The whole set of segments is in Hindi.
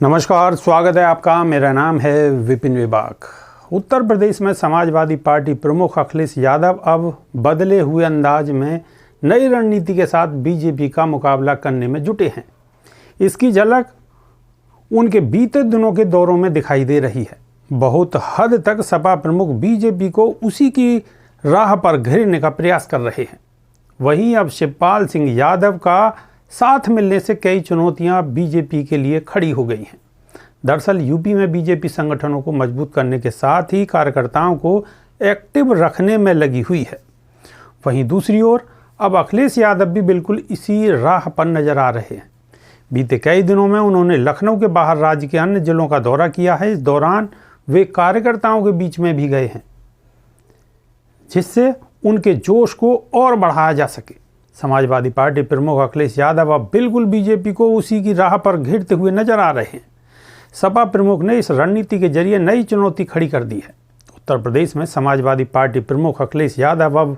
नमस्कार, स्वागत है आपका। मेरा नाम है विपिन विभाग। उत्तर प्रदेश में समाजवादी पार्टी प्रमुख अखिलेश यादव अब बदले हुए अंदाज में नई रणनीति के साथ बीजेपी का मुकाबला करने में जुटे हैं। इसकी झलक उनके बीते दिनों के दौरों में दिखाई दे रही है। बहुत हद तक सपा प्रमुख बीजेपी को उसी की राह पर घेरने का प्रयास कर रहे हैं। वहीं अब शिवपाल सिंह यादव का साथ मिलने से कई चुनौतियां बीजेपी के लिए खड़ी हो गई हैं। दरअसल यूपी में बीजेपी संगठनों को मजबूत करने के साथ ही कार्यकर्ताओं को एक्टिव रखने में लगी हुई है। वहीं दूसरी ओर अब अखिलेश यादव भी बिल्कुल इसी राह पर नजर आ रहे हैं। बीते कई दिनों में उन्होंने लखनऊ के बाहर राज्य के अन्य जिलों का दौरा किया है। इस दौरान वे कार्यकर्ताओं के बीच में भी गए हैं, जिससे उनके जोश को और बढ़ाया जा सके। समाजवादी पार्टी प्रमुख अखिलेश यादव अब बिल्कुल बीजेपी को उसी की राह पर घेरते हुए नजर आ रहे हैं। सपा प्रमुख ने इस रणनीति के जरिए नई चुनौती खड़ी कर दी है। उत्तर प्रदेश में समाजवादी पार्टी प्रमुख अखिलेश यादव अब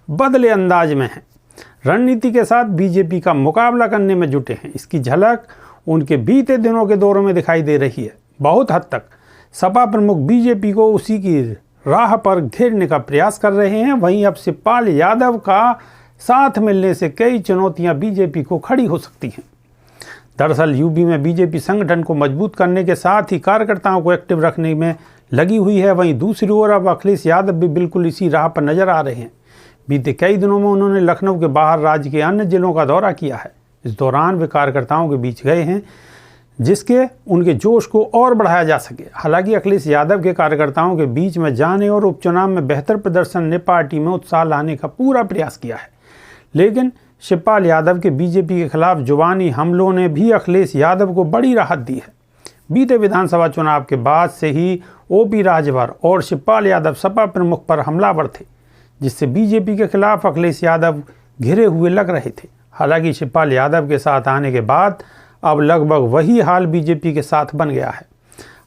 बदले अंदाज में हैं। रणनीति के साथ बीजेपी का मुकाबला करने में जुटे हैं। इसकी झलक उनके बीते दिनों के दौरों में दिखाई दे रही है। बहुत हद तक सपा प्रमुख बीजेपी को उसी की राह पर घेरने का प्रयास कर रहे हैं। वहीं अब शिवपाल यादव का साथ मिलने से कई चुनौतियां बीजेपी को खड़ी हो सकती हैं। दरअसल यूपी में बीजेपी संगठन को मजबूत करने के साथ ही कार्यकर्ताओं को एक्टिव रखने में लगी हुई है। वहीं दूसरी ओर अब अखिलेश यादव भी बिल्कुल इसी राह पर नजर आ रहे हैं। बीते कई दिनों में उन्होंने लखनऊ के बाहर राज्य के अन्य जिलों का दौरा किया है। इस दौरान वे कार्यकर्ताओं के बीच गए हैं, जिसके उनके जोश को और बढ़ाया जा सके। हालांकि अखिलेश यादव के कार्यकर्ताओं के बीच में जाने और उपचुनाव में बेहतर प्रदर्शन ने पार्टी में उत्साह लाने का पूरा प्रयास किया है। लेकिन शिवपाल यादव के बीजेपी के खिलाफ जुबानी हमलों ने भी अखिलेश यादव को बड़ी राहत दी है। बीते विधानसभा चुनाव के बाद से ही ओपी राजभर और शिवपाल यादव सपा प्रमुख पर हमलावर थे, जिससे बीजेपी के खिलाफ अखिलेश यादव घिरे हुए लग रहे थे। हालांकि शिवपाल यादव के साथ आने के बाद अब लगभग वही हाल बीजेपी के साथ बन गया है।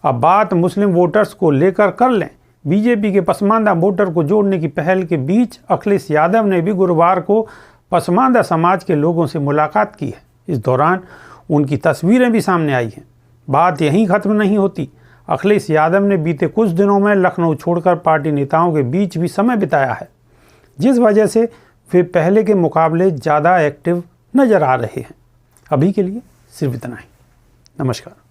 अब बात मुस्लिम वोटर्स को लेकर कर लें। बीजेपी के पसमानदा वोटर को जोड़ने की पहल के बीच अखिलेश यादव ने भी गुरुवार को पसमानदा समाज के लोगों से मुलाकात की है। इस दौरान उनकी तस्वीरें भी सामने आई हैं। बात यहीं खत्म नहीं होती। अखिलेश यादव ने बीते कुछ दिनों में लखनऊ छोड़कर पार्टी नेताओं के बीच भी समय बिताया है, जिस वजह से वे पहले के मुकाबले ज़्यादा एक्टिव नजर आ रहे हैं। अभी के लिए सिर्फ इतना ही। नमस्कार।